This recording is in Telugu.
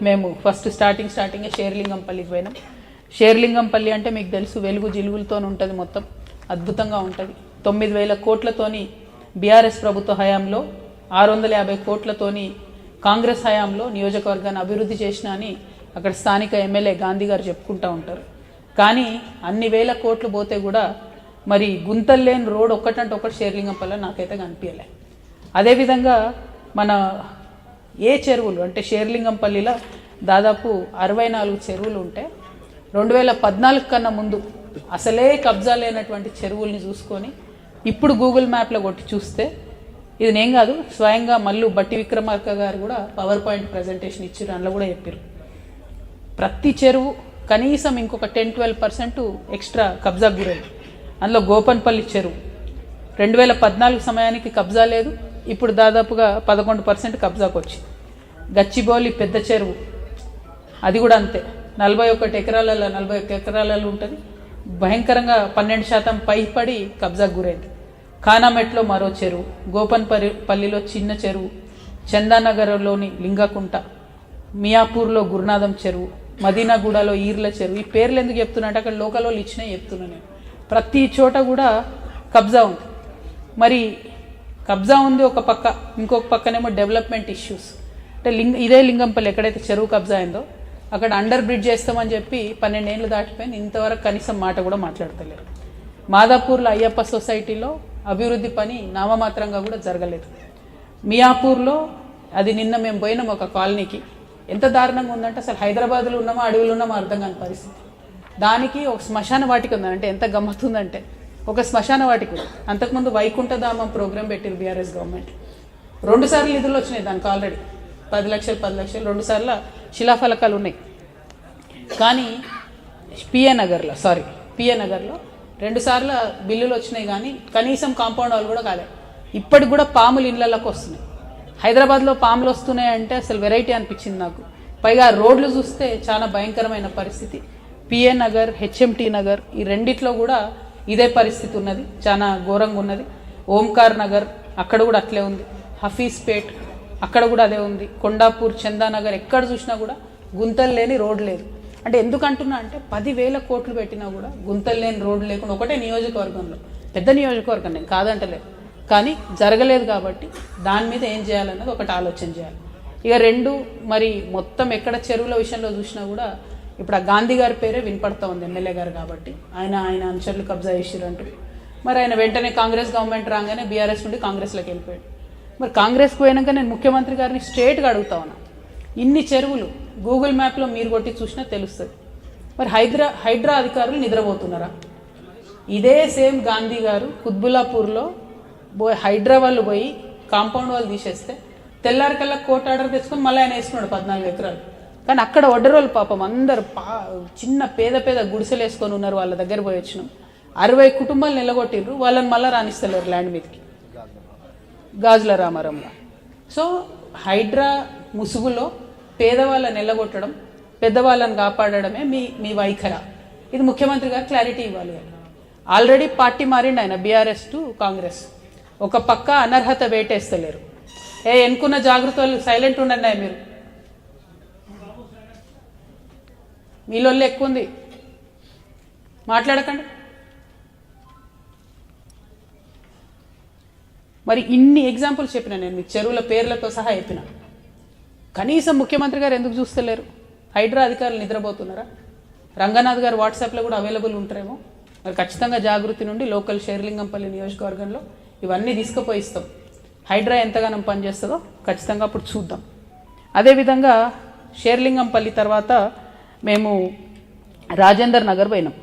మేము ఫస్ట్ స్టార్టింగ్ షేర్లింగంపల్లికి పోయినాం. షేర్లింగంపల్లి అంటే మీకు తెలుసు వెలుగు జిలుగులతో ఉంటుంది, మొత్తం అద్భుతంగా ఉంటుంది. 9,000 కోట్లతోని బీఆర్ఎస్ ప్రభుత్వ హయాంలో 650 కోట్లతోని కాంగ్రెస్ హయాంలో నియోజకవర్గాన్ని అభివృద్ధి చేసిన అని అక్కడ స్థానిక ఎమ్మెల్యే గాంధీ గారు చెప్పుకుంటూ ఉంటారు. కానీ అన్ని వేల కోట్లు పోతే కూడా మరి గుంతలు లేని రోడ్ ఒక్కటంటే ఒకటి షేర్లింగంపల్లి నాకైతే కనిపించలే. అదేవిధంగా మన ఏ చెరువులు అంటే షేర్లింగంపల్లిలో దాదాపు 64 చెరువులు ఉంటే 2014 కన్నా ముందు అసలే కబ్జా లేనటువంటి చెరువుల్ని చూసుకొని ఇప్పుడు గూగుల్ మ్యాప్లో కొట్టి చూస్తే ఇది నేను కాదు, స్వయంగా మళ్ళీ బట్టి విక్రమార్క గారు కూడా పవర్ పాయింట్ ప్రజెంటేషన్ ఇచ్చారు, అందులో కూడా చెప్పారు ప్రతి చెరువు కనీసం ఇంకొక 10-12% ఎక్స్ట్రా కబ్జా గురైంది. అందులో గోపన్పల్లి చెరువు 2014 సమయానికి కబ్జా లేదు, ఇప్పుడు దాదాపుగా 11% కబ్జాకు వచ్చింది. గచ్చిబౌలి పెద్ద చెరువు అది కూడా అంతే, 41 ఎకరాలలో ఉంటుంది, భయంకరంగా 12% పైపడి కబ్జాకు గురైంది. ఖానామెట్లో మరో చెరువు, గోపన్పల్లిలో చిన్న చెరువు, చందానగర్లోని లింగకుంట, మియాపూర్లో గురునాథం చెరువు, మదీనాగూడలో ఈర్ల చెరువు. ఈ పేర్లు ఎందుకు చెప్తున్నా అంటే అక్కడ లోకల్ వాళ్ళు ఇచ్చినాయి చెప్తున్నా నేను. ప్రతి చోట కూడా కబ్జా ఉంది. మరి కబ్జా ఉంది ఒక పక్క, ఇంకొక పక్కనేమో డెవలప్మెంట్ ఇష్యూస్. అంటే ఇదే లింగంపల్లి ఎక్కడైతే చెరువు కబ్జా అయిందో అక్కడ అండర్ బ్రిడ్జ్ చేస్తామని చెప్పి 12 ఏళ్ళు దాటిపోయింది, ఇంతవరకు కనీసం మాట కూడా మాట్లాడతలేరు. మాదాపూర్లో అయ్యప్ప సొసైటీలో అభివృద్ధి పని నామమాత్రంగా కూడా జరగలేదు. మియాపూర్లో అది నిన్న మేము పోయినాం ఒక కాలనీకి, ఎంత దారుణంగా ఉందంటే అసలు హైదరాబాద్లో ఉన్నామో అడవులు ఉన్నామో అర్థం కాని పరిస్థితి. దానికి ఒక శ్మశాన వాటిక ఉందని, అంటే ఎంత గమ్మత్తుందంటే ఒక శ్మశాన వాటిక ఉంది. అంతకుముందు వైకుంఠధామం ప్రోగ్రాం పెట్టారు బీఆర్ఎస్ గవర్నమెంట్, 2 సార్లు నిధులు వచ్చినాయి దానికి, ఆల్రెడీ 10 లక్షలు 2 సార్లు శిలాఫలకాలు ఉన్నాయి. కానీ పిఏ నగర్లో 2 సార్లు బిల్లులు వచ్చినాయి, కానీ కనీసం కాంపౌండ్ వాళ్ళు కూడా కాలేదు. ఇప్పటికి కూడా పాములు ఇళ్లలోకి వస్తున్నాయి. హైదరాబాద్లో పాములు వస్తున్నాయంటే అసలు వెరైటీ అనిపించింది నాకు. పైగా రోడ్లు చూస్తే చాలా భయంకరమైన పరిస్థితి. పిఏ నగర్, హెచ్ఎంటీ నగర్ ఈ రెండిట్లో కూడా ఇదే పరిస్థితి ఉన్నది, చాలా ఘోరంగా ఉన్నది. ఓంకార్ నగర్ అక్కడ కూడా అట్లే ఉంది, హఫీజ్పేట్ అక్కడ కూడా అదే ఉంది, కొండాపూర్, చందానగర్ ఎక్కడ చూసినా కూడా గుంతలు లేని రోడ్ లేదు. అంటే ఎందుకంటున్నా అంటే 10,000 కోట్లు పెట్టినా కూడా గుంతలు లేని రోడ్డు లేకుండా ఒకటే నియోజకవర్గంలో, పెద్ద నియోజకవర్గం నేను కాదంటలేదు, కానీ జరగలేదు. కాబట్టి దాని మీద ఏం చేయాలన్నది ఒకటి ఆలోచన చేయాలి. ఇక 2 మరి మొత్తం ఎక్కడ చెరువుల విషయంలో చూసినా కూడా ఇప్పుడు ఆ గాంధీ గారి పేరే వినపడతా ఉంది, ఎమ్మెల్యే గారు కాబట్టి. ఆయన అనుచరులు కబ్జా చేసిరంటూ మరి ఆయన వెంటనే కాంగ్రెస్ గవర్నమెంట్ రాగానే బీఆర్ఎస్ నుండి కాంగ్రెస్లోకి వెళ్ళిపోయాడు. మరి కాంగ్రెస్కి పోయినాక నేను ముఖ్యమంత్రి గారిని స్ట్రేట్గా అడుగుతా ఉన్నా, ఇన్ని చెరువులు గూగుల్ మ్యాప్లో మీరు కొట్టి చూసినా తెలుస్తుంది. మరి హైడ్రా అధికారులు నిద్రపోతున్నారా? ఇదే సేమ్ గాంధీ గారు కుత్బుల్లాపూర్లో హైడ్రా వాళ్ళు పోయి కాంపౌండ్ వాళ్ళు తీసేస్తే తెల్లారికల్లా కోర్టు ఆర్డర్ తెచ్చుకొని మళ్ళీ ఆయన వేసుకున్నాడు 14 ఎకరాలు. కానీ అక్కడ వడ్డరోళ్ళు పాపం అందరు చిన్న పేద గుడిసెలు వేసుకొని ఉన్నారు, వాళ్ళ దగ్గర పోయి వచ్చినాం. 60 కుటుంబాలు నిలగొట్టిర్రు, వాళ్ళని మళ్ళీ రాణిస్తలేరు ల్యాండ్ మీదకి, గాజుల రామారంలో. సో హైడ్రా ముసుగులో పేదవాళ్ళని నిలగొట్టడం, పెద్దవాళ్ళని కాపాడడమే మీ వైఖరా? ఇది ముఖ్యమంత్రి గారు క్లారిటీ ఇవ్వాలి. ఆల్రెడీ పార్టీ మారిండు ఆయన, బీఆర్ఎస్ టు కాంగ్రెస్. ఒక పక్క అనర్హత వేటేస్తలేరు, ఎన్నుకున్న జాగ్రత్తలు సైలెంట్ ఉండండి. మీరు మీలో ఎక్కువ ఉంది, మాట్లాడకండి. మరి ఇన్ని ఎగ్జాంపుల్స్ చెప్పిన నేను, మీకు చెరువుల పేర్లతో సహా చెప్పిన. కనీసం ముఖ్యమంత్రి గారు ఎందుకు చూస్తలేరు? హైడ్రా అధికారులు నిద్రపోతున్నారా? రంగనాథ్ గారు వాట్సాప్లో కూడా అవైలబుల్ ఉంటారేమో. మరి ఖచ్చితంగా జాగృతి నుండి లోకల్ షేర్లింగంపల్లి నియోజకవర్గంలో ఇవన్నీ తీసుకుపోయిస్తాం. హైడ్రా ఎంతగానో పనిచేస్తుందో ఖచ్చితంగా అప్పుడు చూద్దాం. అదేవిధంగా షేర్లింగంపల్లి తర్వాత మేము రాజేందర్ నగర్ పోయినాం.